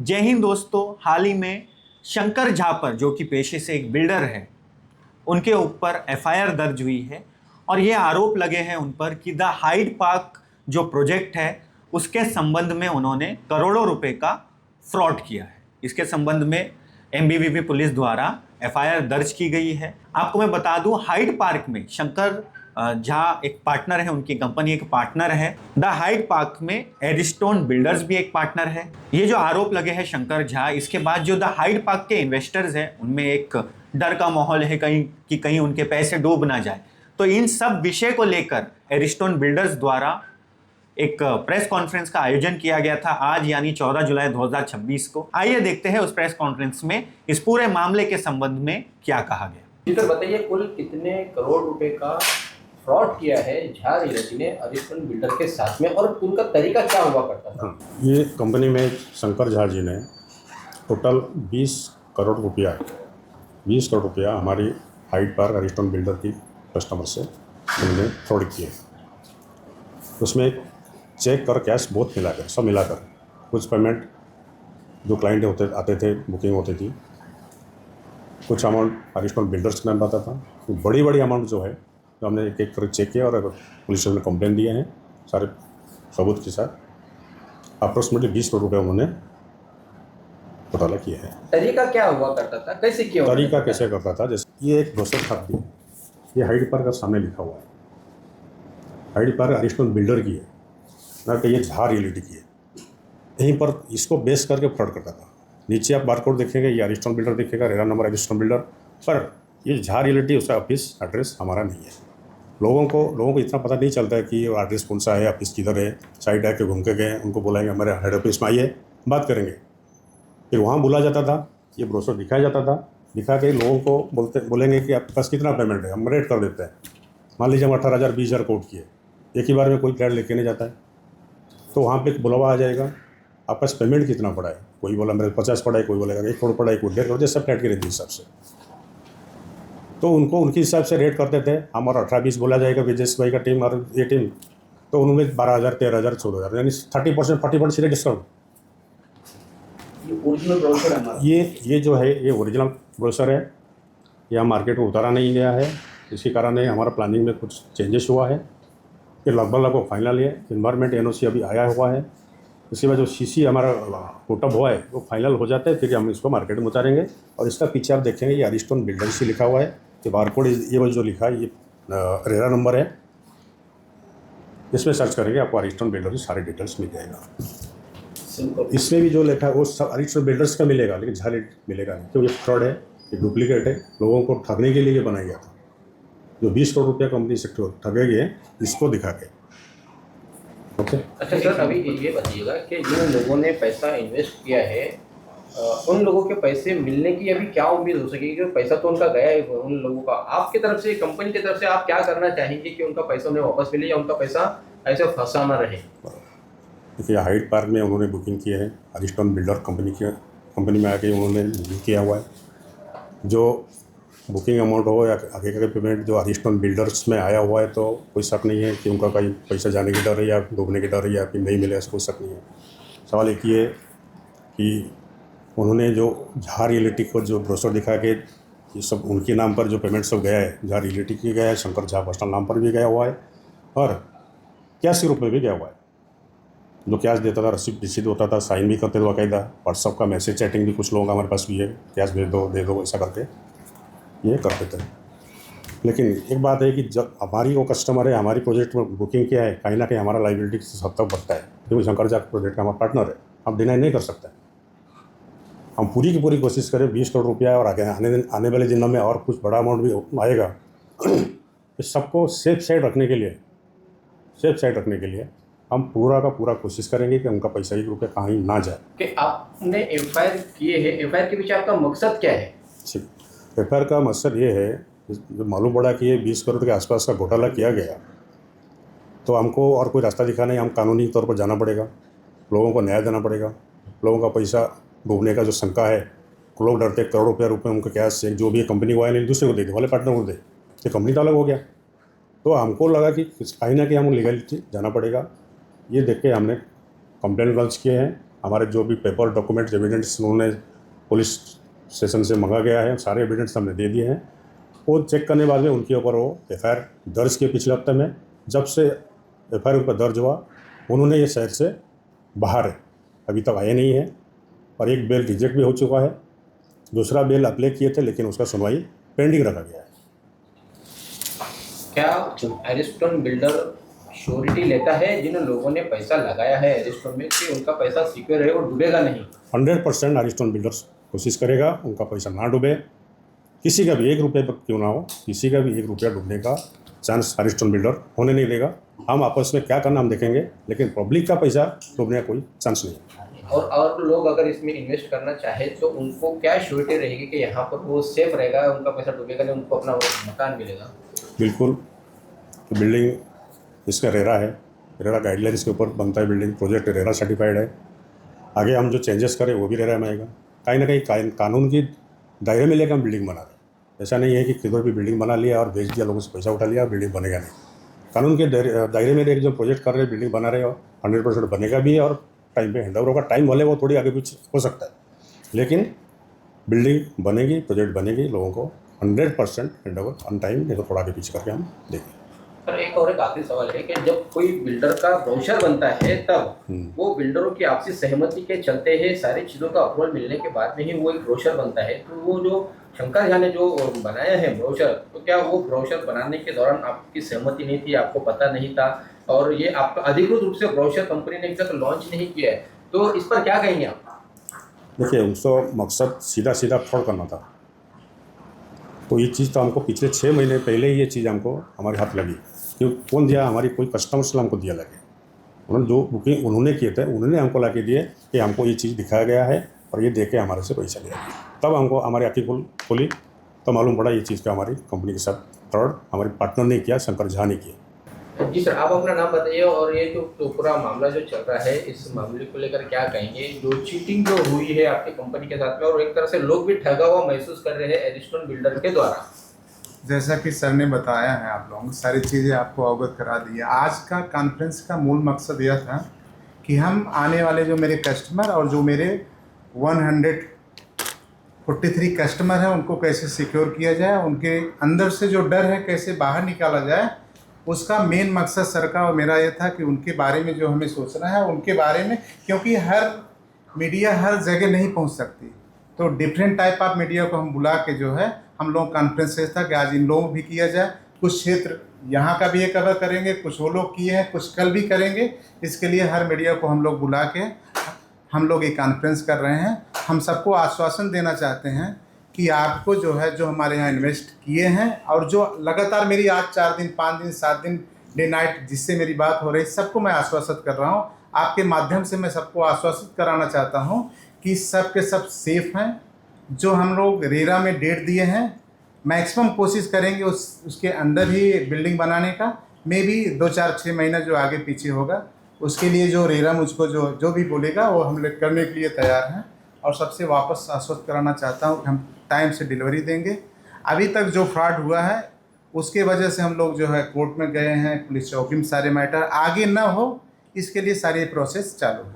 जय हिंद दोस्तों। हाल ही में शंकर झा पर, जो कि पेशे से एक बिल्डर है, उनके ऊपर एफआईआर दर्ज हुई है और ये आरोप लगे हैं उन पर कि द हाइड पार्क जो प्रोजेक्ट है उसके संबंध में उन्होंने करोड़ों रुपए का फ्रॉड किया है। इसके संबंध में एमबीवीपी पुलिस द्वारा एफआईआर दर्ज की गई है। आपको मैं बता दूं, हाइड पार्क में शंकर झा एक पार्टनर है, उनकी कंपनी एक पार्टनर है। द हाइड पार्क में एरिस्टोन बिल्डर्स भी एक पार्टनर है। ये जो आरोप लगे हैं शंकर झा, इसके बाद जो द हाइड पार्क के इन्वेस्टर्स हैं उनमें एक डर का माहौल है कहीं उनके पैसे डूब ना जाए। तो इन सब विषय को लेकर एरिस्टोन बिल्डर्स द्वारा एक प्रेस कॉन्फ्रेंस का आयोजन किया गया था आज, यानी 14 जुलाई 2026 को। आइए देखते हैं उस प्रेस कॉन्फ्रेंस में इस पूरे मामले के संबंध में क्या कहा गया। जी सर, बताइए कुल कितने करोड़ रुपए का फ्रॉड किया है झा रियल्टी ने एरिस्टोन बिल्डर के साथ में, और उनका तरीका क्या हुआ करता था? ये कंपनी में शंकर झा जी ने टोटल 20 करोड़ रुपया हमारी हाइड पार्क एरिस्टोन बिल्डर की कस्टमर से उन्होंने फ्रॉड किए। उसमें चेक कर कैश बहुत मिलाकर सब मिलाकर कुछ पेमेंट जो क्लाइंट आते थे, बुकिंग होती थी, कुछ अमाउंट एरिस्टोन बिल्डर्स के नाम आता था। तो बड़ी अमाउंट जो है तो हमने एक एक कर चेक किया और पुलिस स्टेशन में कंप्लेंट दिए हैं सारे सबूत के साथ। अप्रोक्सीमेटली 20 करोड़ रुपये उन्होंने घोटाला किया है। तरीका क्या हुआ करता था, कैसे किया? तरीका कैसे करता था, जैसे ये एक ब्रोशर था, ये हाइड पार्क का सामने लिखा हुआ है, हाइड पार्क एरिस्टोन बिल्डर की है, ना कि ये झा रियल्टी की है। यहीं पर इसको बेस करके फ्रॉड करता था। नीचे आप बारकोड देखेंगे, ये एरिस्टोन बिल्डर दिखेगा, रेरा नंबर एरिस्टोन बिल्डर, पर ये झा रियल्टी उसका ऑफिस एड्रेस हमारा नहीं है। लोगों को इतना पता नहीं चलता है कि ये एड्रेस कौन सा है, ऑफिस किधर है। साइड आके घूम के गए, उनको बुलाएंगे हमारे हेड ऑफिस में आइए बात करेंगे, फिर वहाँ बुला जाता था, ये ब्रोशर दिखाया जाता था, दिखा के लोगों को बोलेंगे कि आपके पास कितना पेमेंट है, हम रेट कर देते हैं। मान लीजिए हम 18,000 20,000 कोट किए, एक ही बार में कोई फ्लैट लेके नहीं जाता है, तो वहाँ पे एक बुलावा आ जाएगा, आपके पास पेमेंट कितना पड़ा है। कोई बोला मेरे 50 पड़ा है, कोई बोलेगा 1 करोड़ पड़ा है, कोई 1.5 करोड़, जैसे फ्लैट के रेट के हिसाब से। तो उनको उनके हिसाब से रेट करते थे हम, और 18-20 बोला जाएगा विजेश भाई का टीम और ये टीम, तो उनमें 12,000 13,000 14,000 यानी 30% 40% सीधे डिस्काउंट। ये ओरिजिनल ब्रोशर है? ये जो है ये ओरिजिनल ब्रोशर है, यह मार्केट में उतारा नहीं गया है। इसी कारण हमारा प्लानिंग में कुछ चेंजेस हुआ है। ये लगभग फाइनल है। इन्वायरमेंट एनओसी अभी आया हुआ है, इसके बाद जो सीसी हमारा कोटअप हुआ है वो फाइनल हो जाता है, फिर हम इसको मार्केट में उतारेंगे। और इसका पीछे आप देखेंगे ये एरिस्टोन बिल्डर्स से लिखा हुआ है, ये बारकोड ये जो लिखा है ये रेरा नंबर है, इसमें सर्च करेंगे आपको एरिस्टोन बिल्डर की सारी डिटेल्स मिल जाएगा। इसमें भी जो लिखा है वो सब एरिस्टोन बिल्डर्स का मिलेगा, लेकिन झा मिलेगा नहीं, क्योंकि फ्रॉड है, ये डुप्लीकेट है, लोगों को ठगने के लिए ये बनाया गया था। जो 20 करोड़ रुपया कंपनी से ठगेगी इसको दिखा के। ओके। अच्छा सर, अभी ये बताइएगा कि जिन लोगों ने पैसा इन्वेस्ट किया है, उन लोगों के पैसे मिलने की अभी क्या उम्मीद हो सकेगी? क्योंकि पैसा तो उनका गया है उन लोगों का। आपकी तरफ से, कंपनी की तरफ से आप क्या करना चाहेंगे कि उनका पैसा उन्हें वापस मिले, या उनका पैसा ऐसे फंसा ना रहे? देखिए, हाइड पार्क में उन्होंने बुकिंग की है, एरिस्टोन बिल्डर कंपनी में आके उन्होंने बुकिंग किया हुआ है। जो बुकिंग अमाउंट हो या आगे का पेमेंट जो एरिस्टोन बिल्डर्स में आया हुआ है, तो कोई शक नहीं है कि उनका कहीं पैसा जाने की डर है या डूबने की डर है या फिर नहीं मिले, ऐसा कोई शक नहीं है। सवाल एक ही है कि उन्होंने जो झा रियल्टी को जो ब्रोशर दिखा के ये सब उनके नाम पर जो पेमेंट सब गया है, झा रियल्टी की गया है, शंकर झा पर्सनल नाम पर भी गया हुआ है, और कैश के रूप में भी गया हुआ है। जो कैश देता था, रिसीट होता था, साइन भी करते थे बाकायदा। व्हाट्सअप का मैसेज चैटिंग भी कुछ लोगों का हमारे पास भी है, कैश भेज दो दे दो ऐसा करके ये करते थे। लेकिन एक बात है कि जब हमारी वो कस्टमर है, हमारी प्रोजेक्ट में बुकिंग किया है, कहीं ना कहीं हमारा लाइबिलिटी हद तक बढ़ता है, क्योंकि शंकर झा प्रोजेक्ट का हमारा पार्टनर है, हम डिनाई नहीं कर सकते। हम पूरी की पूरी कोशिश करें 20 करोड़ रुपया, और आने वाले दिनों में और कुछ बड़ा अमाउंट भी आएगा। इस सबको सेफ साइड रखने के लिए हम पूरा का पूरा कोशिश करेंगे कि उनका पैसा 1 रुपया कहीं ना जाए। कि आपने एफआईआर किए हैं, एफआईआर के पीछे आपका मकसद क्या है? एफआईआर का मकसद ये है, जब मालूम पड़ा कि ये 20 करोड़ के आसपास का घोटाला किया गया, तो हमको और कोई रास्ता दिखा नहीं, हम कानूनी तौर पर जाना पड़ेगा, लोगों को न्याय देना पड़ेगा। लोगों का पैसा डूबने का जो शंका है, लोग डरते करोड़ों रुपये उनका कैश से जो भी कंपनी को आए नहीं दूसरे को दे दे, वाले पार्टनर को दे, तो कंपनी तो अलग हो गया। तो हमको लगा कि कहीं ना कहीं हम लीगलिटी जाना पड़ेगा। ये देख के हमने कंप्लेंट लॉन्च किए हैं, हमारे जो भी पेपर डॉक्यूमेंट्स एविडेंस उन्होंने पुलिस स्टेशन से मंगा गया है, सारे एविडेंस हमने दे दिए हैं। वो चेक करने बाद में उनके ऊपर वो एफआईआर दर्ज किए पिछले हफ्ते में। जब से एफआईआर उन पर दर्ज हुआ उन्होंने ये शहर से बाहर है, अभी तक आए नहीं है। और एक बेल रिजेक्ट भी हो चुका है, दूसरा बेल अप्लाई किए थे लेकिन उसका सुनवाई पेंडिंग रखा गया है। क्या एरिस्टोन बिल्डर श्योरिटी लेता है जिन लोगों ने पैसा लगाया है एरिस्टोन में कि उनका पैसा सिक्योर है और डूबेगा नहीं? 100% एरिस्टोन बिल्डर्स कोशिश करेगा उनका पैसा ना डूबे। किसी का भी 1 रुपये पर क्यों ना हो, किसी का भी 1 रुपया डूबने का चांस एरिस्टोन बिल्डर होने नहीं देगा। हम आपस में क्या करना हम देखेंगे, लेकिन पब्लिक का पैसा डूबने का कोई चांस नहीं है। और लोग अगर इसमें इन्वेस्ट करना चाहे तो उनको क्या श्योरिटी रहेगी कि यहाँ पर वो सेफ रहेगा, उनका पैसा डूबेगा नहीं, उनको अपना मकान मिलेगा? बिल्कुल, तो बिल्डिंग इसका रेरा है, रेरा गाइडलाइंस के ऊपर बनता है बिल्डिंग। प्रोजेक्ट रेरा सर्टिफाइड है। आगे हम जो चेंजेस करें वो भी रेरा में आएगा। कहीं ना कहीं कानून की दायरे में लेकर हम बिल्डिंग बना रहे हैं। ऐसा नहीं है कि किधर भी बिल्डिंग बना लिया और बेच दिया, लोगों से पैसा उठा लिया, बिल्डिंग बनेगा नहीं। कानून के दायरे में लेकर जो प्रोजेक्ट कर रहे हैं, बिल्डिंग बना रहे हो, 100% बनेगा भी और टाइम पे हैंडओवर होगा। टाइम भले वो थोड़ी आगे पीछे हो सकता है, लेकिन बिल्डिंग बनेगी, प्रोजेक्ट बनेगी, लोगों को 100% हैंडओवर ऑन टाइम, नहीं तो थोड़ा आगे पीछे करके हम देंगे। सर एक आखिरी सवाल है कि जब कोई बिल्डर का ब्रोशर बनता है तब वो बिल्डरों की आपसी सहमति के चलते है, सारी चीज़ों का अप्रूवल मिलने के बाद में ही वो एक ब्रोशर बनता है। तो वो जो शंकर झा ने जो बनाया है ब्रोशर, तो क्या वो ब्रोशर बनाने के दौरान आपकी सहमति नहीं थी, आपको पता नहीं था, और ये आपका अधिकृत रूप से ब्रोशर कंपनी ने अभी तक लॉन्च नहीं किया है, तो इस पर क्या कहेंगे आप? देखिए, उनका मकसद सीधा फ्रॉड करना था। तो ये चीज़ तो हमको पिछले 6 महीने पहले ही ये चीज़ हमको हमारे हाथ लगी कि कौन दिया, हमारी कोई कस्टमर्स ने हमको दिया लगे। उन्होंने जो बुकिंग उन्होंने किए थे उन्होंने हमको ला के दिए कि हमको ये चीज़ दिखाया गया है और ये दे के हमारे से पैसा लिया। तब हमको हमारी आँखें खोली तो मालूम पड़ा ये चीज़ का हमारी कंपनी के साथ फ्रॉड हमारे पार्टनर ने किया, शंकर झा ने किया। जी सर, आप अपना नाम बताइए और ये जो पूरा मामला जो चल रहा है, इस मामले को लेकर क्या कहेंगे? जो चीटिंग जो हुई है आपकी कंपनी के साथ में, और एक तरह से लोग भी ठगा हुआ महसूस कर रहे हैं एरिस्टोन बिल्डर के द्वारा। जैसा कि सर ने बताया है, आप लोगों सारी चीज़ें आपको अवगत करा दी है। आज का कॉन्फ्रेंस का मूल मकसद यह था कि हम आने वाले जो मेरे कस्टमर और जो मेरे 143 कस्टमर हैं उनको कैसे सिक्योर किया जाए, उनके अंदर से जो डर है कैसे बाहर निकाला जाए, उसका मेन मकसद सर का और मेरा ये था कि उनके बारे में जो हमें सोचना है उनके बारे में, क्योंकि हर मीडिया हर जगह नहीं पहुंच सकती, तो डिफरेंट टाइप ऑफ मीडिया को हम बुला के जो है हम लोग कॉन्फ्रेंस था कि आज इन लोगों भी किया जाए। कुछ क्षेत्र यहाँ का भी ये कवर करेंगे, कुछ वो लोग किए हैं, कुछ कल भी करेंगे। इसके लिए हर मीडिया को हम लोग बुला के हम लोग ये कॉन्फ्रेंस कर रहे हैं। हम सबको आश्वासन देना चाहते हैं कि आपको जो है, जो हमारे यहाँ इन्वेस्ट किए हैं और जो लगातार मेरी आज 4 दिन 5 दिन 7 दिन डे नाइट जिससे मेरी बात हो रही, सबको मैं आश्वासित कर रहा हूँ। आपके माध्यम से मैं सबको आश्वासित कराना चाहता हूँ कि सब के सब सेफ हैं। जो हम लोग रेरा में डेट दिए हैं, मैक्सिमम कोशिश करेंगे उसके अंदर ही बिल्डिंग बनाने का। मे भी 2-4-6 महीना जो आगे पीछे होगा, उसके लिए जो रेरा मुझको जो भी बोलेगा वो हम लोग करने के लिए तैयार हैं। और सबसे वापस आश्वस्त कराना चाहता हूँ कि हम टाइम से डिलीवरी देंगे। अभी तक जो फ्रॉड हुआ है उसके वजह से हम लोग जो है कोर्ट में गए हैं, पुलिस चौकी में सारे मैटर आगे ना हो इसके लिए सारी प्रोसेस चालू है।